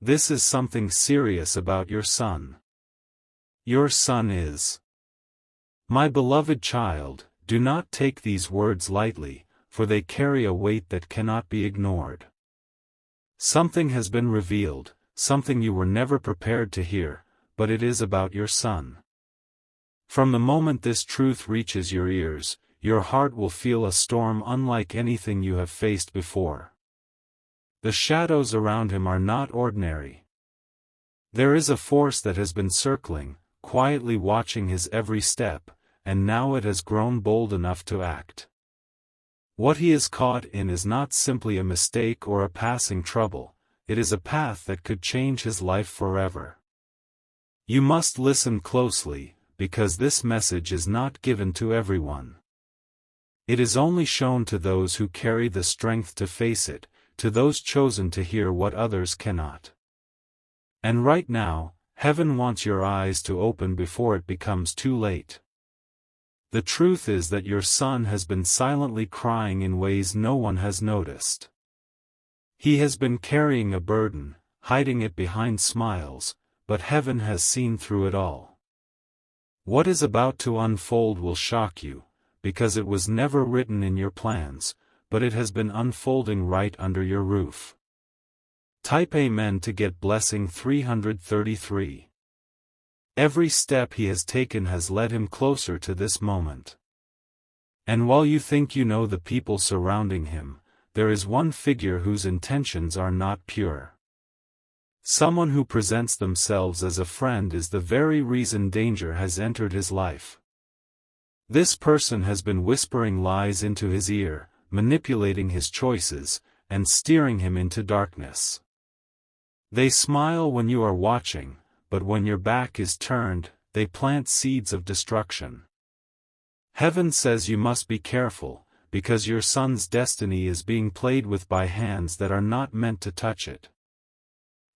This is something serious about your son. Your son is. My beloved child, do not take these words lightly, for they carry a weight that cannot be ignored. Something has been revealed, something you were never prepared to hear, but it is about your son. From the moment this truth reaches your ears, your heart will feel a storm unlike anything you have faced before. The shadows around him are not ordinary. There is a force that has been circling, quietly watching his every step, and now it has grown bold enough to act. What he is caught in is not simply a mistake or a passing trouble, it is a path that could change his life forever. You must listen closely, because this message is not given to everyone. It is only shown to those who carry the strength to face it, to those chosen to hear what others cannot. And right now, heaven wants your eyes to open before it becomes too late. The truth is that your son has been silently crying in ways no one has noticed. He has been carrying a burden, hiding it behind smiles, but heaven has seen through it all. What is about to unfold will shock you, because it was never written in your plans, but it has been unfolding right under your roof. Type Amen to get blessing 333. Every step he has taken has led him closer to this moment. And while you think you know the people surrounding him, there is one figure whose intentions are not pure. Someone who presents themselves as a friend is the very reason danger has entered his life. This person has been whispering lies into his ear, manipulating his choices, and steering him into darkness. They smile when you are watching, but when your back is turned, they plant seeds of destruction. Heaven says you must be careful, because your son's destiny is being played with by hands that are not meant to touch it.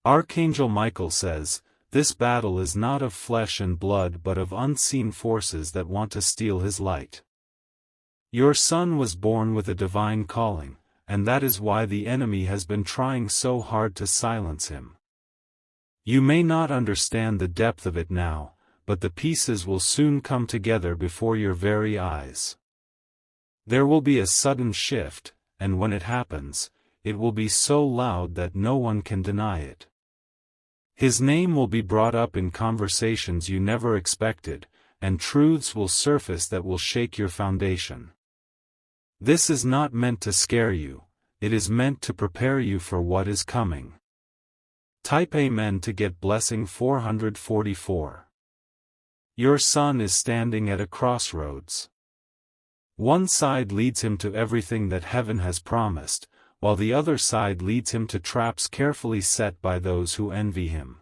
Archangel Michael says, this battle is not of flesh and blood but of unseen forces that want to steal his light. Your son was born with a divine calling, and that is why the enemy has been trying so hard to silence him. You may not understand the depth of it now, but the pieces will soon come together before your very eyes. There will be a sudden shift, and when it happens, it will be so loud that no one can deny it. His name will be brought up in conversations you never expected, and truths will surface that will shake your foundation. This is not meant to scare you, it is meant to prepare you for what is coming. Type Amen to get blessing 444. Your son is standing at a crossroads. One side leads him to everything that heaven has promised, while the other side leads him to traps carefully set by those who envy him.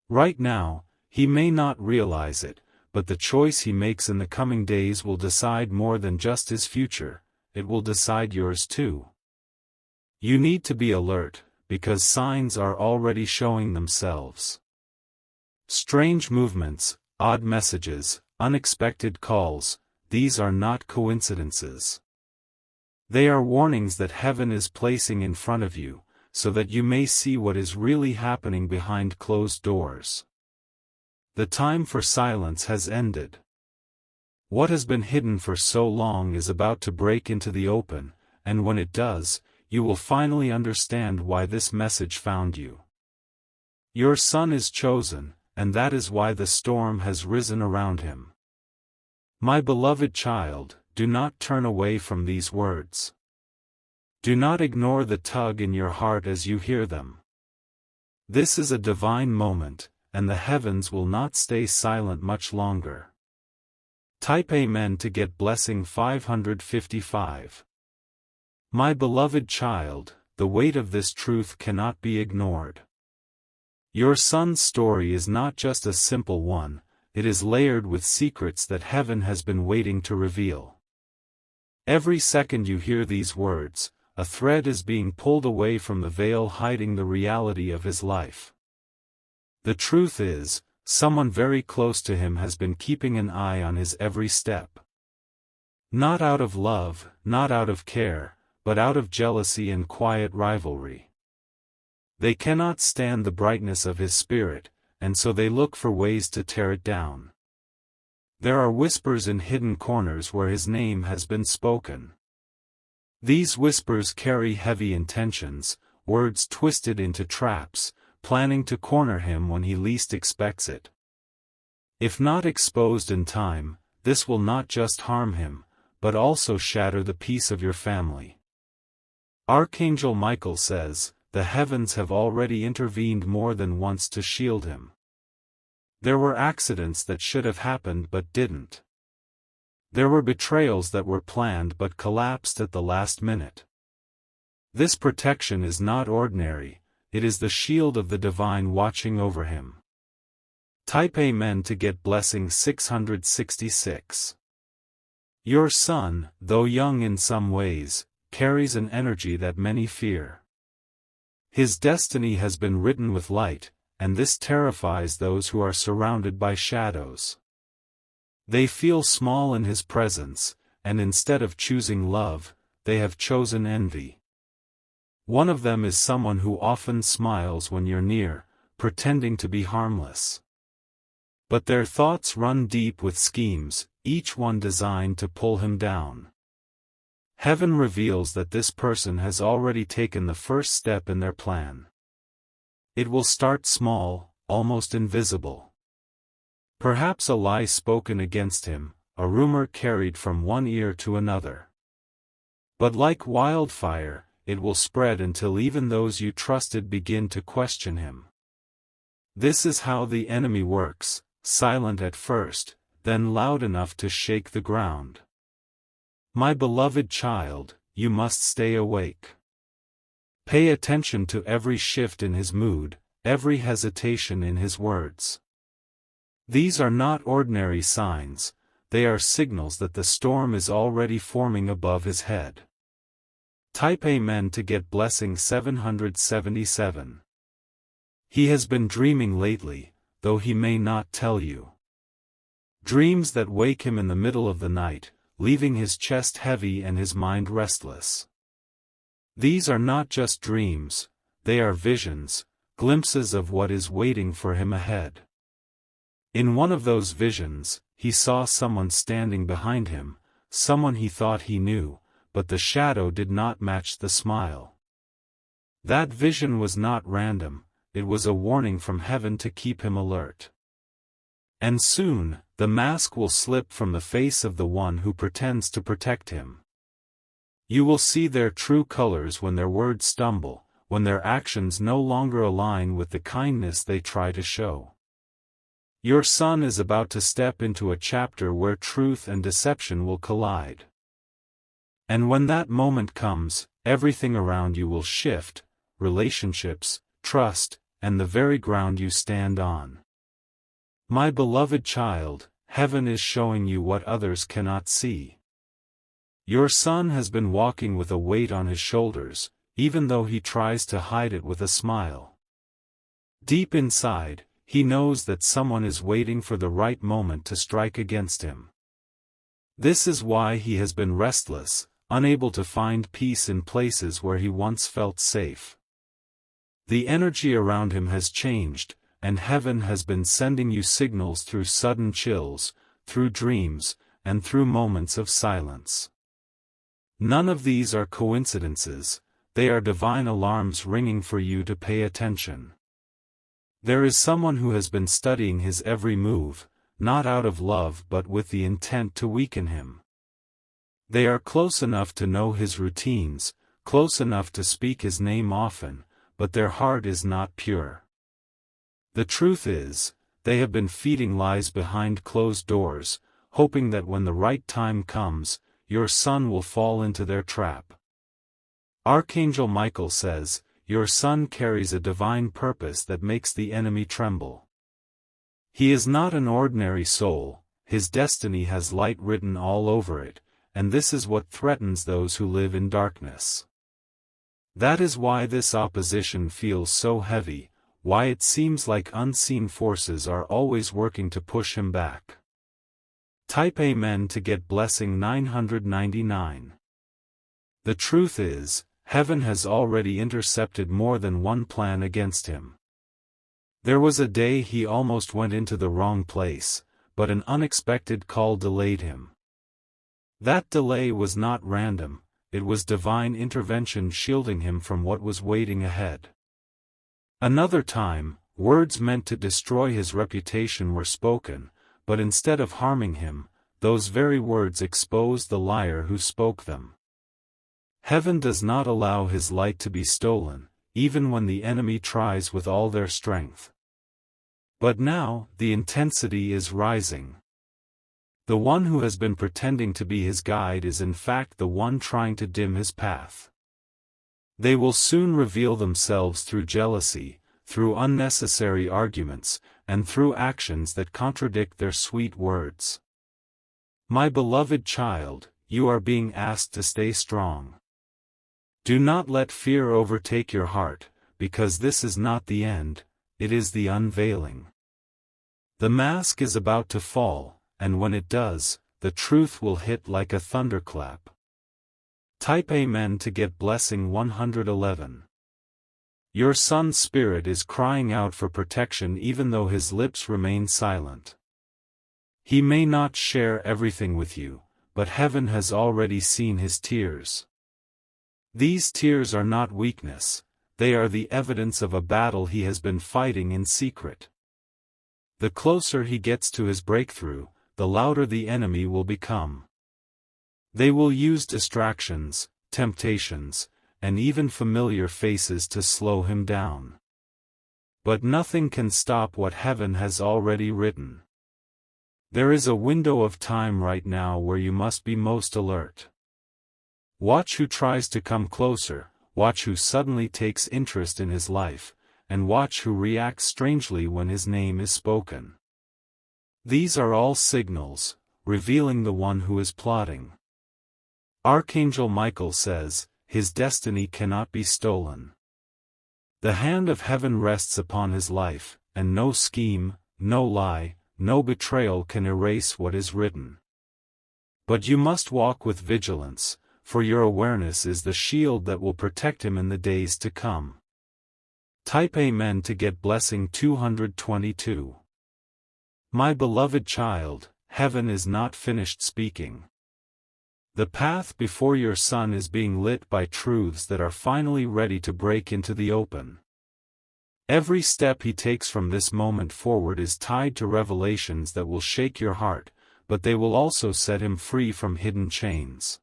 Right now, he may not realize it, but the choice he makes in the coming days will decide more than just his future, it will decide yours too. You need to be alert, because signs are already showing themselves. Strange movements, odd messages, unexpected calls, these are not coincidences. They are warnings that heaven is placing in front of you, so that you may see what is really happening behind closed doors. The time for silence has ended. What has been hidden for so long is about to break into the open, and when it does, you will finally understand why this message found you. Your son is chosen, and that is why the storm has risen around him. My beloved child, do not turn away from these words. Do not ignore the tug in your heart as you hear them. This is a divine moment, and the heavens will not stay silent much longer. Type Amen to get blessing 555. My beloved child, the weight of this truth cannot be ignored. Your son's story is not just a simple one, it is layered with secrets that heaven has been waiting to reveal. Every second you hear these words, a thread is being pulled away from the veil hiding the reality of his life. The truth is, someone very close to him has been keeping an eye on his every step. Not out of love, not out of care, but out of jealousy and quiet rivalry. They cannot stand the brightness of his spirit, and so they look for ways to tear it down. There are whispers in hidden corners where his name has been spoken. These whispers carry heavy intentions, words twisted into traps, planning to corner him when he least expects it. If not exposed in time, this will not just harm him, but also shatter the peace of your family. Archangel Michael says, the heavens have already intervened more than once to shield him. There were accidents that should have happened but didn't. There were betrayals that were planned but collapsed at the last minute. This protection is not ordinary, it is the shield of the divine watching over him. Type Amen to get blessing 666. Your son, though young in some ways, carries an energy that many fear. His destiny has been written with light, and this terrifies those who are surrounded by shadows. They feel small in his presence, and instead of choosing love, they have chosen envy. One of them is someone who often smiles when you're near, pretending to be harmless. But their thoughts run deep with schemes, each one designed to pull him down. Heaven reveals that this person has already taken the first step in their plan. It will start small, almost invisible. Perhaps a lie spoken against him, a rumor carried from one ear to another. But like wildfire, it will spread until even those you trusted begin to question him. This is how the enemy works, silent at first, then loud enough to shake the ground. My beloved child, you must stay awake. Pay attention to every shift in his mood, every hesitation in his words. These are not ordinary signs, they are signals that the storm is already forming above his head. Type Amen to get blessing 777. He has been dreaming lately, though he may not tell you. Dreams that wake him in the middle of the night, leaving his chest heavy and his mind restless. These are not just dreams, they are visions, glimpses of what is waiting for him ahead. In one of those visions, he saw someone standing behind him, someone he thought he knew, but the shadow did not match the smile. That vision was not random, it was a warning from heaven to keep him alert. And soon, the mask will slip from the face of the one who pretends to protect him. You will see their true colors when their words stumble, when their actions no longer align with the kindness they try to show. Your son is about to step into a chapter where truth and deception will collide. And when that moment comes, everything around you will shift, relationships, trust, and the very ground you stand on. My beloved child, heaven is showing you what others cannot see. Your son has been walking with a weight on his shoulders, even though he tries to hide it with a smile. Deep inside, he knows that someone is waiting for the right moment to strike against him. This is why he has been restless, unable to find peace in places where he once felt safe. The energy around him has changed, and heaven has been sending you signals through sudden chills, through dreams, and through moments of silence. None of these are coincidences, they are divine alarms ringing for you to pay attention. There is someone who has been studying his every move, not out of love but with the intent to weaken him. They are close enough to know his routines, close enough to speak his name often, but their heart is not pure. The truth is, they have been feeding lies behind closed doors, hoping that when the right time comes, your son will fall into their trap. Archangel Michael says, your son carries a divine purpose that makes the enemy tremble. He is not an ordinary soul, his destiny has light written all over it, and this is what threatens those who live in darkness. That is why this opposition feels so heavy, why it seems like unseen forces are always working to push him back. Type Amen to get blessing 999. The truth is, heaven has already intercepted more than one plan against him. There was a day he almost went into the wrong place, but an unexpected call delayed him. That delay was not random, it was divine intervention shielding him from what was waiting ahead. Another time, words meant to destroy his reputation were spoken, but instead of harming him, those very words exposed the liar who spoke them. Heaven does not allow his light to be stolen, even when the enemy tries with all their strength. But now, the intensity is rising. The one who has been pretending to be his guide is in fact the one trying to dim his path. They will soon reveal themselves through jealousy, through unnecessary arguments, and through actions that contradict their sweet words. My beloved child, you are being asked to stay strong. Do not let fear overtake your heart, because this is not the end, it is the unveiling. The mask is about to fall, and when it does, the truth will hit like a thunderclap. Type Amen to get blessing 111. Your son's spirit is crying out for protection even though his lips remain silent. He may not share everything with you, but heaven has already seen his tears. These tears are not weakness, they are the evidence of a battle he has been fighting in secret. The closer he gets to his breakthrough, the louder the enemy will become. They will use distractions, temptations, and even familiar faces to slow him down. But nothing can stop what heaven has already written. There is a window of time right now where you must be most alert. Watch who tries to come closer, watch who suddenly takes interest in his life, and watch who reacts strangely when his name is spoken. These are all signals, revealing the one who is plotting. Archangel Michael says, his destiny cannot be stolen. The hand of heaven rests upon his life, and no scheme, no lie, no betrayal can erase what is written. But you must walk with vigilance, for your awareness is the shield that will protect him in the days to come. Type Amen to get blessing 222. My beloved child, heaven is not finished speaking. The path before your son is being lit by truths that are finally ready to break into the open. Every step he takes from this moment forward is tied to revelations that will shake your heart, but they will also set him free from hidden chains.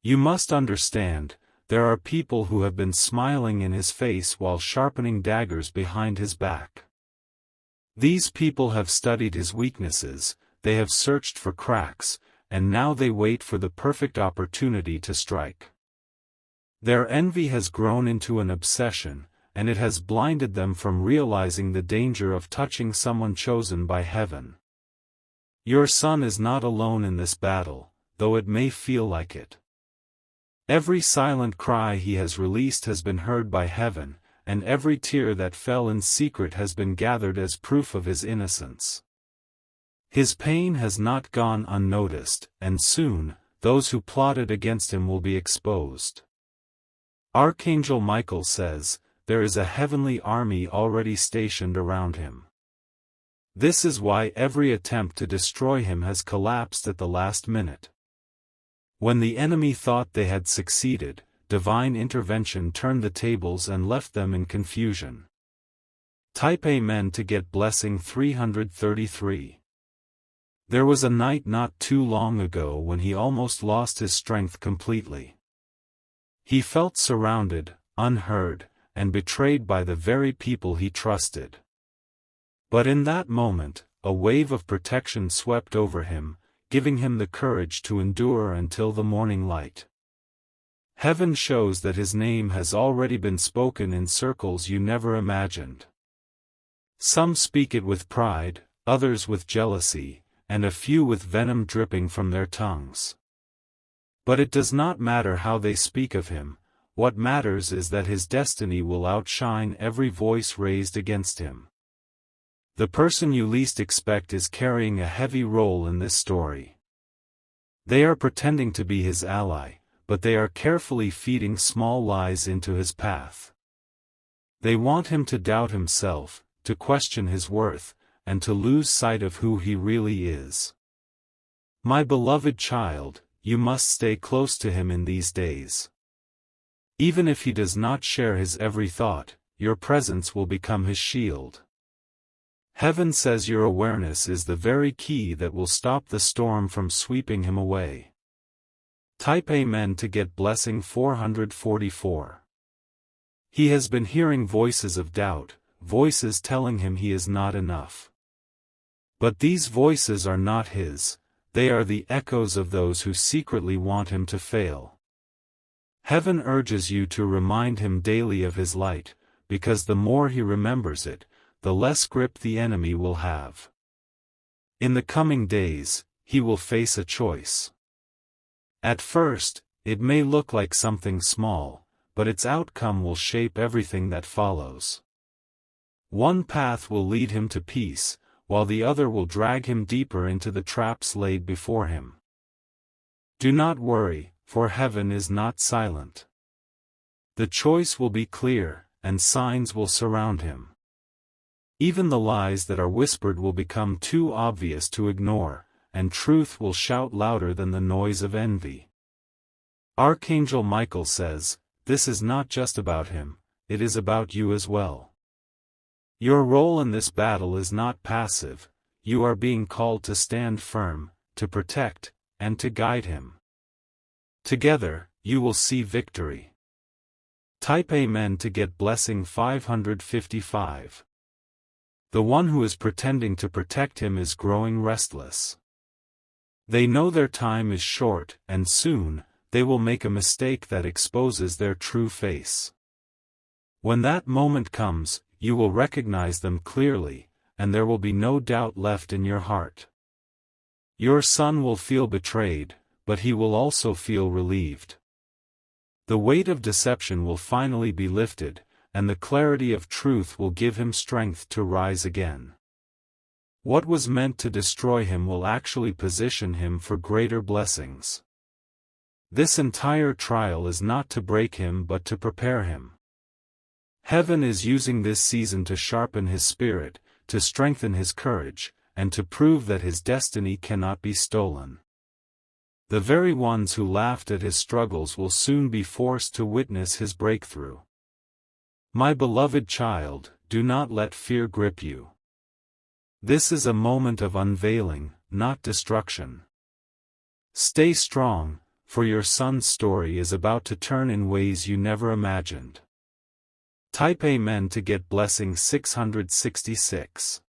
You must understand, there are people who have been smiling in his face while sharpening daggers behind his back. These people have studied his weaknesses, they have searched for cracks, and now they wait for the perfect opportunity to strike. Their envy has grown into an obsession, and it has blinded them from realizing the danger of touching someone chosen by heaven. Your son is not alone in this battle, though it may feel like it. Every silent cry he has released has been heard by heaven, and every tear that fell in secret has been gathered as proof of his innocence. His pain has not gone unnoticed, and soon, those who plotted against him will be exposed. Archangel Michael says, there is a heavenly army already stationed around him. This is why every attempt to destroy him has collapsed at the last minute. When the enemy thought they had succeeded, divine intervention turned the tables and left them in confusion. Type Amen to get blessing 333. There was a night not too long ago when he almost lost his strength completely. He felt surrounded, unheard, and betrayed by the very people he trusted. But in that moment, a wave of protection swept over him, giving him the courage to endure until the morning light. Heaven shows that his name has already been spoken in circles you never imagined. Some speak it with pride, others with jealousy, and a few with venom dripping from their tongues. But it does not matter how they speak of him, what matters is that his destiny will outshine every voice raised against him. The person you least expect is carrying a heavy role in this story. They are pretending to be his ally, but they are carefully feeding small lies into his path. They want him to doubt himself, to question his worth, and to lose sight of who he really is. My beloved child, you must stay close to him in these days. Even if he does not share his every thought, your presence will become his shield. Heaven says your awareness is the very key that will stop the storm from sweeping him away. Type Amen to get blessing 444. He has been hearing voices of doubt, voices telling him he is not enough. But these voices are not his, they are the echoes of those who secretly want him to fail. Heaven urges you to remind him daily of his light, because the more he remembers it, the less grip the enemy will have. In the coming days, he will face a choice. At first, it may look like something small, but its outcome will shape everything that follows. One path will lead him to peace, while the other will drag him deeper into the traps laid before him. Do not worry, for heaven is not silent. The choice will be clear, and signs will surround him. Even the lies that are whispered will become too obvious to ignore, and truth will shout louder than the noise of envy. Archangel Michael says, this is not just about him, it is about you as well. Your role in this battle is not passive, you are being called to stand firm, to protect, and to guide him. Together, you will see victory. Type Amen to get blessing 555. The one who is pretending to protect him is growing restless. They know their time is short, and soon, they will make a mistake that exposes their true face. When that moment comes, you will recognize them clearly, and there will be no doubt left in your heart. Your son will feel betrayed, but he will also feel relieved. The weight of deception will finally be lifted, and the clarity of truth will give him strength to rise again. What was meant to destroy him will actually position him for greater blessings. This entire trial is not to break him but to prepare him. Heaven is using this season to sharpen his spirit, to strengthen his courage, and to prove that his destiny cannot be stolen. The very ones who laughed at his struggles will soon be forced to witness his breakthrough. My beloved child, do not let fear grip you. This is a moment of unveiling, not destruction. Stay strong, for your son's story is about to turn in ways you never imagined. Type Amen to get blessing 666.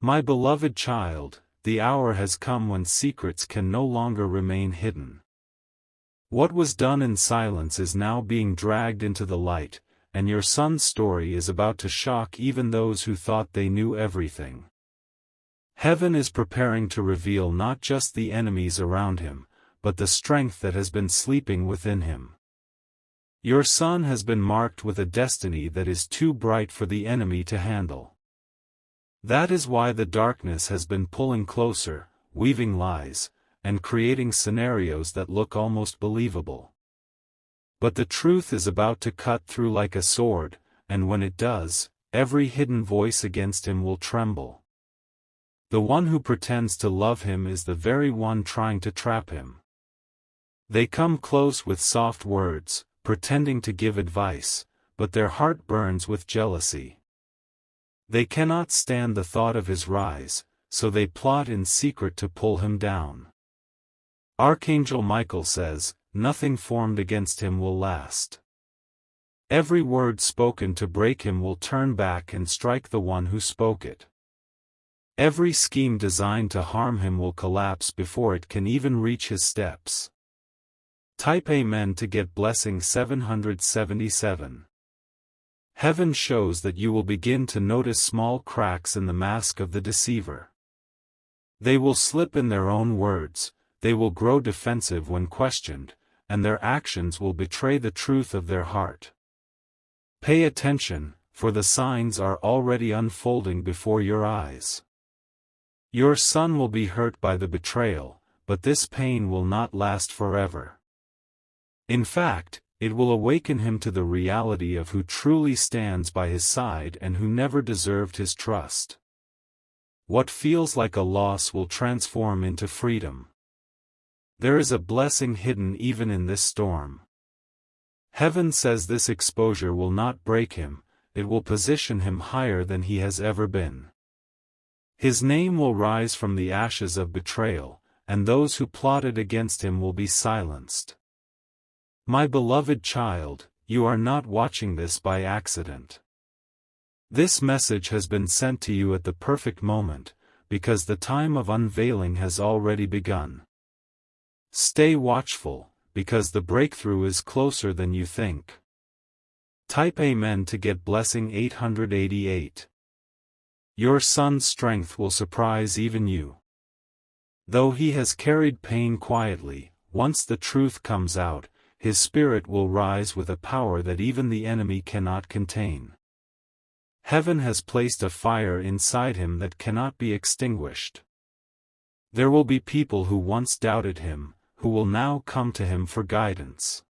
My beloved child, the hour has come when secrets can no longer remain hidden. What was done in silence is now being dragged into the light, and your son's story is about to shock even those who thought they knew everything. Heaven is preparing to reveal not just the enemies around him, but the strength that has been sleeping within him. Your son has been marked with a destiny that is too bright for the enemy to handle. That is why the darkness has been pulling closer, weaving lies, and creating scenarios that look almost believable. But the truth is about to cut through like a sword, and when it does, every hidden voice against him will tremble. The one who pretends to love him is the very one trying to trap him. They come close with soft words, pretending to give advice, but their heart burns with jealousy. They cannot stand the thought of his rise, so they plot in secret to pull him down. Archangel Michael says, nothing formed against him will last. Every word spoken to break him will turn back and strike the one who spoke it. Every scheme designed to harm him will collapse before it can even reach his steps. Type Amen to get blessing 777. Heaven shows that you will begin to notice small cracks in the mask of the deceiver. They will slip in their own words, they will grow defensive when questioned, and their actions will betray the truth of their heart. Pay attention, for the signs are already unfolding before your eyes. Your son will be hurt by the betrayal, but this pain will not last forever. In fact, it will awaken him to the reality of who truly stands by his side and who never deserved his trust. What feels like a loss will transform into freedom. There is a blessing hidden even in this storm. Heaven says this exposure will not break him, it will position him higher than he has ever been. His name will rise from the ashes of betrayal, and those who plotted against him will be silenced. My beloved child, you are not watching this by accident. This message has been sent to you at the perfect moment, because the time of unveiling has already begun. Stay watchful, because the breakthrough is closer than you think. Type Amen to get blessing 888. Your son's strength will surprise even you. Though he has carried pain quietly, once the truth comes out, his spirit will rise with a power that even the enemy cannot contain. Heaven has placed a fire inside him that cannot be extinguished. There will be people who once doubted him, who will now come to him for guidance.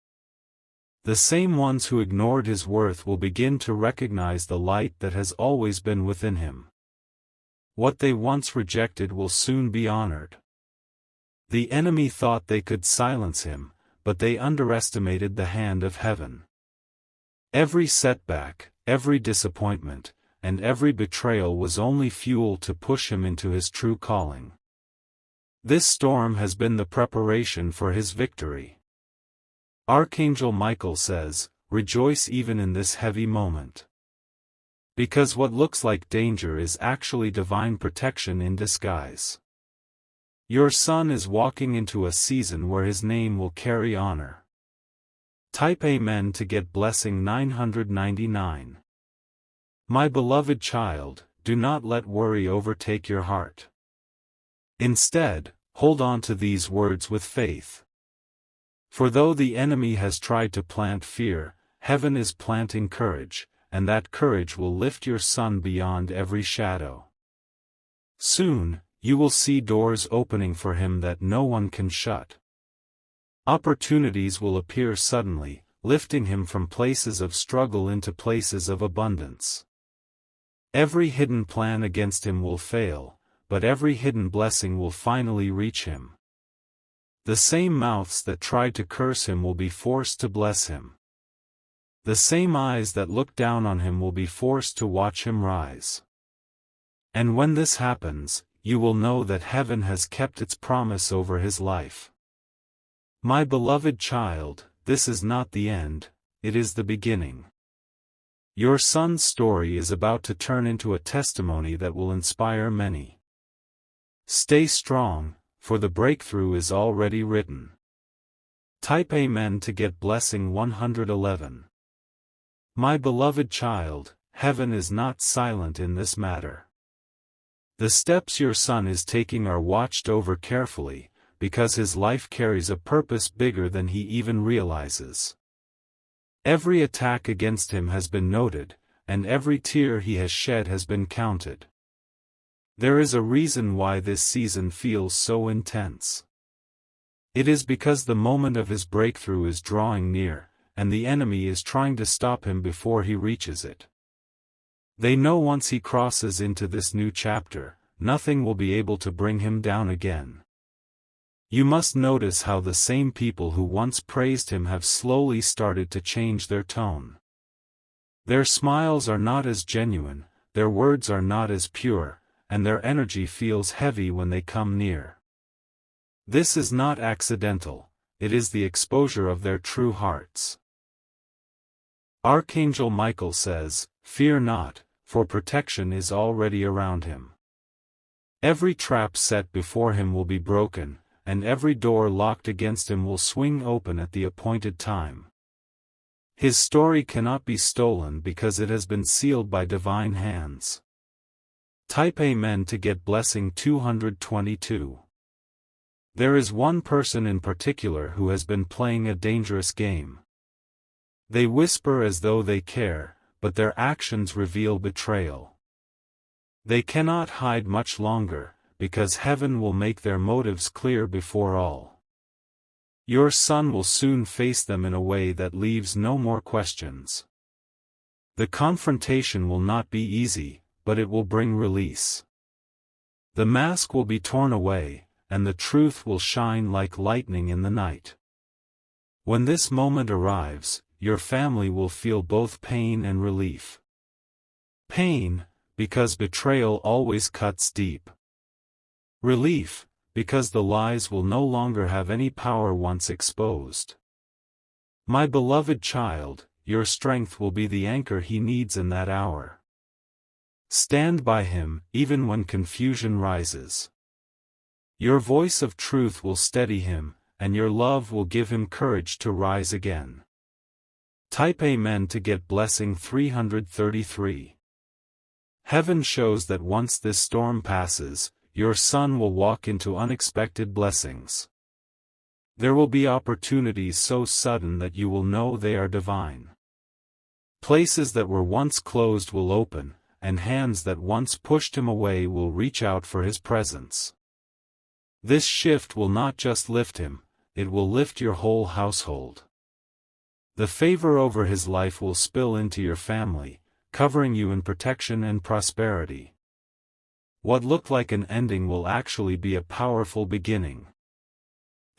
The same ones who ignored his worth will begin to recognize the light that has always been within him. What they once rejected will soon be honored. The enemy thought they could silence him, but they underestimated the hand of heaven. Every setback, every disappointment, and every betrayal was only fuel to push him into his true calling. This storm has been the preparation for his victory. Archangel Michael says, rejoice even in this heavy moment. Because what looks like danger is actually divine protection in disguise. Your son is walking into a season where his name will carry honor. Type Amen to get blessing 999. My beloved child, do not let worry overtake your heart. Instead, hold on to these words with faith. For though the enemy has tried to plant fear, heaven is planting courage, and that courage will lift your son beyond every shadow. Soon, you will see doors opening for him that no one can shut. Opportunities will appear suddenly, lifting him from places of struggle into places of abundance. Every hidden plan against him will fail, but every hidden blessing will finally reach him. The same mouths that tried to curse him will be forced to bless him. The same eyes that looked down on him will be forced to watch him rise. And when this happens, you will know that heaven has kept its promise over his life. My beloved child, this is not the end, it is the beginning. Your son's story is about to turn into a testimony that will inspire many. Stay strong, for the breakthrough is already written. Type Amen to get blessing 111. My beloved child, heaven is not silent in this matter. The steps your son is taking are watched over carefully, because his life carries a purpose bigger than he even realizes. Every attack against him has been noted, and every tear he has shed has been counted. There is a reason why this season feels so intense. It is because the moment of his breakthrough is drawing near, and the enemy is trying to stop him before he reaches it. They know once he crosses into this new chapter, nothing will be able to bring him down again. You must notice how the same people who once praised him have slowly started to change their tone. Their smiles are not as genuine, their words are not as pure, and their energy feels heavy when they come near. This is not accidental, it is the exposure of their true hearts. Archangel Michael says, fear not, for protection is already around him. Every trap set before him will be broken, and every door locked against him will swing open at the appointed time. His story cannot be stolen because it has been sealed by divine hands. Type Amen to get blessing 222. There is one person in particular who has been playing a dangerous game. They whisper as though they care, but their actions reveal betrayal. They cannot hide much longer, because heaven will make their motives clear before all. Your son will soon face them in a way that leaves no more questions. The confrontation will not be easy, but it will bring release. The mask will be torn away, and the truth will shine like lightning in the night. When this moment arrives, your family will feel both pain and relief. Pain, because betrayal always cuts deep. Relief, because the lies will no longer have any power once exposed. My beloved child, your strength will be the anchor he needs in that hour. Stand by him, even when confusion rises. Your voice of truth will steady him, and your love will give him courage to rise again. Type Amen to get blessing 333. Heaven shows that once this storm passes, your son will walk into unexpected blessings. There will be opportunities so sudden that you will know they are divine. Places that were once closed will open, and hands that once pushed him away will reach out for his presence. This shift will not just lift him, it will lift your whole household. The favor over his life will spill into your family, covering you in protection and prosperity. What looked like an ending will actually be a powerful beginning.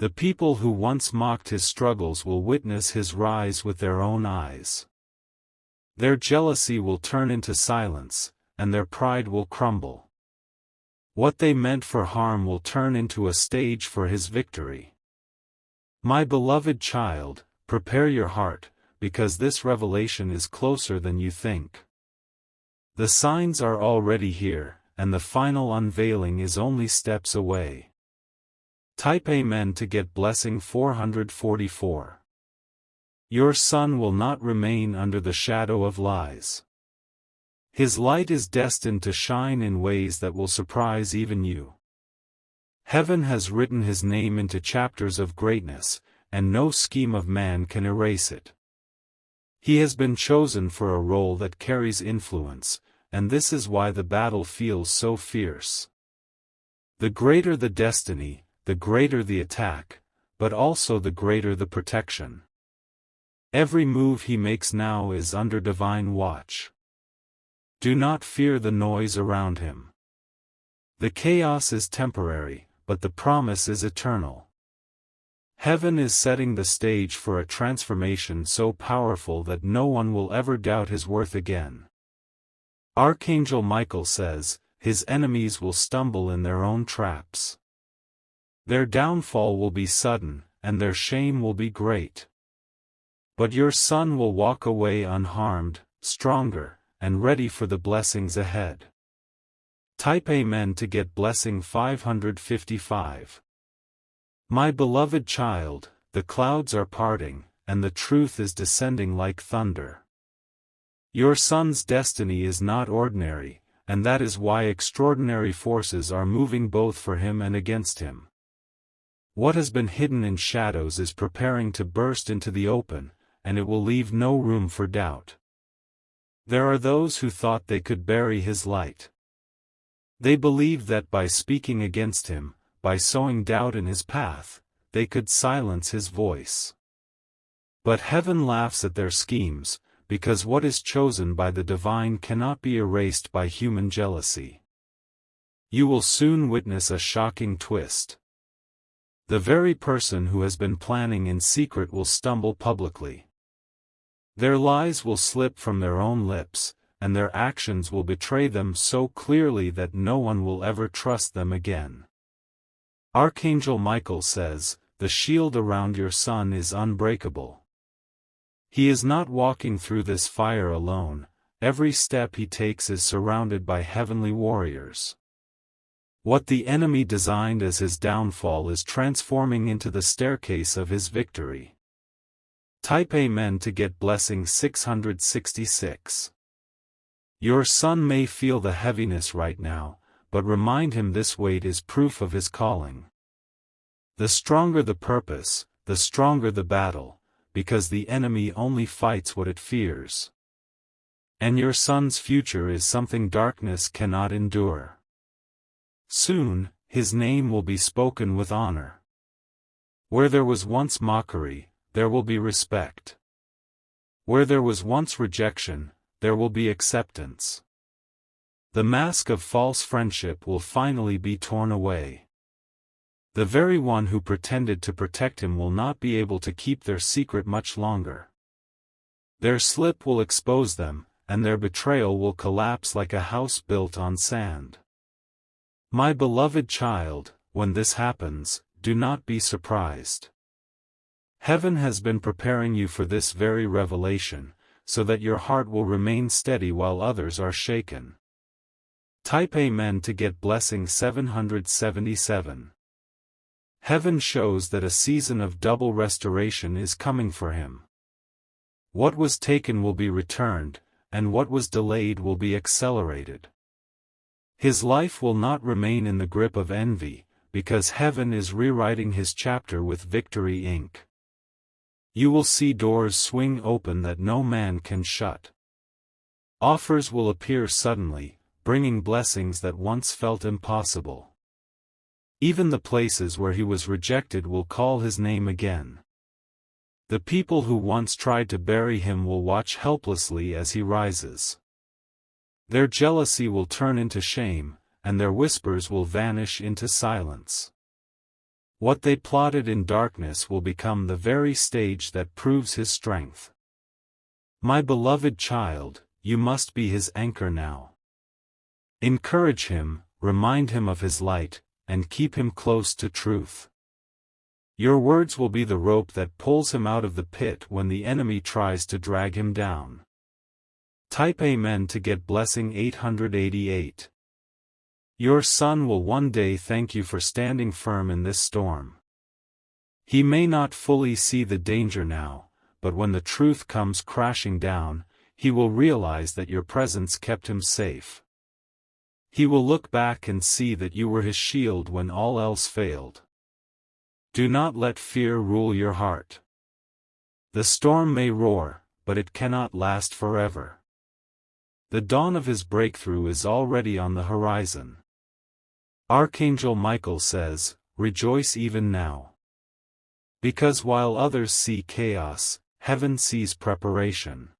The people who once mocked his struggles will witness his rise with their own eyes. Their jealousy will turn into silence, and their pride will crumble. What they meant for harm will turn into a stage for his victory. My beloved child, prepare your heart, because this revelation is closer than you think. The signs are already here, and the final unveiling is only steps away. Type Amen to get blessing 444. Your son will not remain under the shadow of lies. His light is destined to shine in ways that will surprise even you. Heaven has written his name into chapters of greatness, and no scheme of man can erase it. He has been chosen for a role that carries influence, and this is why the battle feels so fierce. The greater the destiny, the greater the attack, but also the greater the protection. Every move he makes now is under divine watch. Do not fear the noise around him. The chaos is temporary, but the promise is eternal. Heaven is setting the stage for a transformation so powerful that no one will ever doubt his worth again. Archangel Michael says, his enemies will stumble in their own traps. Their downfall will be sudden, and their shame will be great. But your son will walk away unharmed, stronger, and ready for the blessings ahead. Type Amen to get blessing 555. My beloved child, the clouds are parting, and the truth is descending like thunder. Your son's destiny is not ordinary, and that is why extraordinary forces are moving both for him and against him. What has been hidden in shadows is preparing to burst into the open, and it will leave no room for doubt. There are those who thought they could bury his light. They believed that by speaking against him, by sowing doubt in his path, they could silence his voice. But heaven laughs at their schemes, because what is chosen by the divine cannot be erased by human jealousy. You will soon witness a shocking twist. The very person who has been planning in secret will stumble publicly. Their lies will slip from their own lips, and their actions will betray them so clearly that no one will ever trust them again. Archangel Michael says, the shield around your son is unbreakable. He is not walking through this fire alone, every step he takes is surrounded by heavenly warriors. What the enemy designed as his downfall is transforming into the staircase of his victory. Type Amen to get blessing 666. Your son may feel the heaviness right now, but remind him this weight is proof of his calling. The stronger the purpose, the stronger the battle, because the enemy only fights what it fears. And your son's future is something darkness cannot endure. Soon, his name will be spoken with honor. Where there was once mockery, there will be respect. Where there was once rejection, there will be acceptance. The mask of false friendship will finally be torn away. The very one who pretended to protect him will not be able to keep their secret much longer. Their slip will expose them, and their betrayal will collapse like a house built on sand. My beloved child, when this happens, do not be surprised. Heaven has been preparing you for this very revelation, so that your heart will remain steady while others are shaken. Type Amen to get blessing 777. Heaven shows that a season of double restoration is coming for him. What was taken will be returned, and what was delayed will be accelerated. His life will not remain in the grip of envy, because heaven is rewriting his chapter with victory ink. You will see doors swing open that no man can shut. Offers will appear suddenly, bringing blessings that once felt impossible. Even the places where he was rejected will call his name again. The people who once tried to bury him will watch helplessly as he rises. Their jealousy will turn into shame, and their whispers will vanish into silence. What they plotted in darkness will become the very stage that proves his strength. My beloved child, you must be his anchor now. Encourage him, remind him of his light, and keep him close to truth. Your words will be the rope that pulls him out of the pit when the enemy tries to drag him down. Type Amen to get blessing 888. Your son will one day thank you for standing firm in this storm. He may not fully see the danger now, but when the truth comes crashing down, he will realize that your presence kept him safe. He will look back and see that you were his shield when all else failed. Do not let fear rule your heart. The storm may roar, but it cannot last forever. The dawn of his breakthrough is already on the horizon. Archangel Michael says, "Rejoice even now." Because while others see chaos, heaven sees preparation.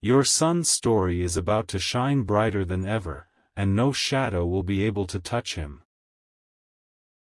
Your son's story is about to shine brighter than ever, and no shadow will be able to touch him.